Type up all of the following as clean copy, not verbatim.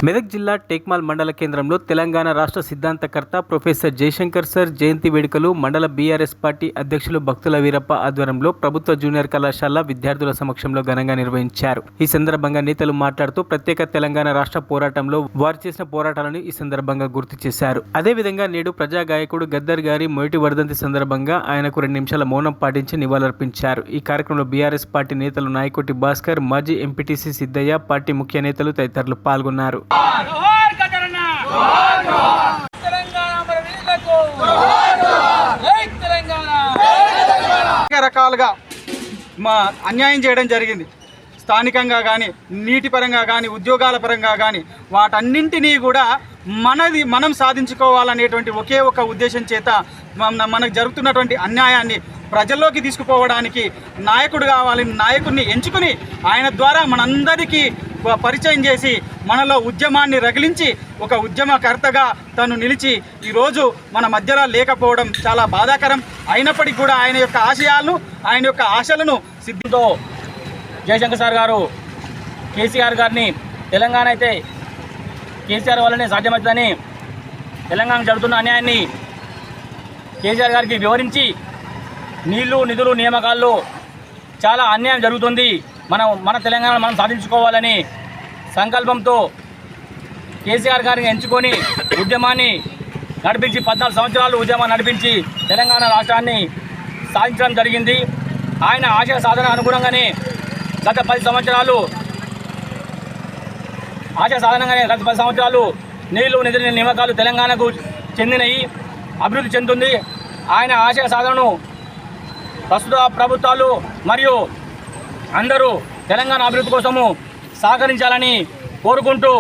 మెదక్ జిల్లా టేక్మాల్ మండల కేంద్రంలో తెలంగాణ రాష్ట్ర సిద్ధాంతకర్త ప్రొఫెసర్ జయశంకర్ సార్ జయంతి వేడుకలు మండల బీఆర్ఎస్ పార్టీ అధ్యక్షులు భక్తుల వీరప్ప ఆధ్వర్యంలో ప్రభుత్వ జూనియర్ కళాశాల విద్యార్థుల సమక్షంలో ఘనంగా నిర్వహించారు. ఈ సందర్భంగా నేతలు మాట్లాడుతూ ప్రత్యేక తెలంగాణ రాష్ట్ర పోరాటంలో వారు చేసిన పోరాటాలను ఈ సందర్భంగా గుర్తు చేశారు. అదేవిధంగా నేడు ప్రజా గాయకుడు గద్దర్ గారి మొదటి వర్ధంతి సందర్భంగా ఆయనకు 2 నిమిషాల మౌనం పాటించి నివాళులర్పించారు. ఈ కార్యక్రమంలో బీఆర్ఎస్ పార్టీ నేతలు నాయకోటి భాస్కర్, మాజీ ఎంపీటీసీ సిద్దయ్య, పార్టీ ముఖ్య నేతలు తదితరులు పాల్గొన్నారు. రకాలుగా మా అన్యాయం చేయడం జరిగింది. స్థానికంగా కానీ, నీటి పరంగా కానీ, ఉద్యోగాల పరంగా కానీ వాటన్నింటినీ కూడా మనం సాధించుకోవాలనేటువంటి ఒకే ఒక ఉద్దేశం చేత మనకు జరుగుతున్నటువంటి అన్యాయాన్ని ప్రజల్లోకి తీసుకుపోవడానికి నాయకుడు కావాలని నాయకుడిని ఎంచుకుని ఆయన ద్వారా మనందరికీ పరిచయం చేసి మనలో ఉద్యమాన్ని రగిలించి ఒక ఉద్యమకర్తగా తను నిలిచి ఈరోజు మన మధ్యలో లేకపోవడం చాలా బాధాకరం. అయినప్పటికీ కూడా ఆయన యొక్క ఆశయాలను, ఆయన యొక్క ఆశలను సిద్ధితో జయశంకర్ సార్ గారు కేసీఆర్ గారిని తెలంగాణ అయితే కేసీఆర్ వల్లనే సాధ్యమవుతుందని తెలంగాణ జరుగుతున్న అన్యాయాన్ని కేసీఆర్ గారికి వివరించి నీళ్లు, నిధులు, నియామకాల్లో చాలా అన్యాయం జరుగుతుంది, మన తెలంగాణ మనం సాధించుకోవాలని సంకల్పంతో కేసీఆర్ గారిని ఎంచుకొని ఉద్యమాన్ని నడిపించి 14 సంవత్సరాలు ఉద్యమాన్ని నడిపించి తెలంగాణ రాష్ట్రాన్ని సాధించడం జరిగింది. ఆయన ఆశయ సాధన అనుగుణంగానే గత 10 సంవత్సరాలు నీళ్లు, నిధుల నియామకాలు తెలంగాణకు చెందినవి, అభివృద్ధి చెందుతుంది. ఆయన ఆశయ సాధనను ప్రస్తుత ప్రభుత్వాలు మరియు అందరూ తెలంగాణ అభివృద్ధి కోసము సహకరించాలని కోరుకుంటూ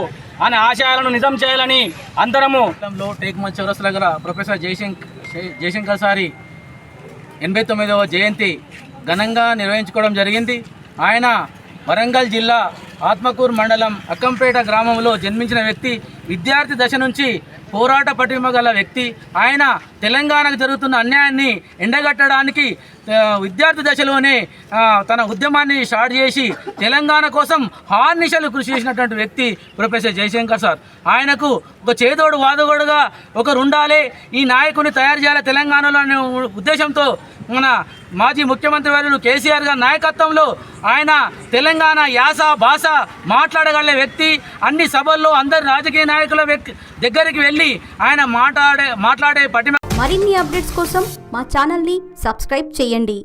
ఆయన ఆశయాలను నిజం చేయాలని అందరము టేక్మాల్ చౌరస్తా దగ్గర ప్రొఫెసర్ జయశంకర్ సారి 89వ జయంతి ఘనంగా నిర్వహించుకోవడం జరిగింది. ఆయన వరంగల్ జిల్లా ఆత్మకూరు మండలం అక్కంపేట గ్రామంలో జన్మించిన వ్యక్తి. విద్యార్థి దశ నుంచి పోరాట పటిమ గల వ్యక్తి. ఆయన తెలంగాణకు జరుగుతున్న అన్యాయాన్ని ఎండగట్టడానికి విద్యార్థి దశలోనే తన ఉద్యమాన్ని స్టార్ట్ చేసి తెలంగాణ కోసం హార్నిశలు కృషి చేసినటువంటి వ్యక్తి ప్రొఫెసర్ జయశంకర్ సార్. ఆయనకు ఒక చేదోడు వాదోడుగా ఒకరు ఉండాలి, ఈ నాయకుని తయారు చేయాలి తెలంగాణలో అనే ఉద్దేశంతో మన మాజీ ముఖ్యమంత్రి వర్యులు కేసీఆర్ గారి నాయకత్వంలో ఆయన తెలంగాణ యాస భాష మాట్లాడగల వ్యక్తి. అన్ని సభల్లో అందరి రాజకీయ నాయకుల దగ్గరికి వెళ్ళి ఆయన మాట్లాడే పటిమ. మరిన్ని అప్డేట్స్ కోసం మా ఛానల్ని సబ్స్క్రైబ్ చేయండి.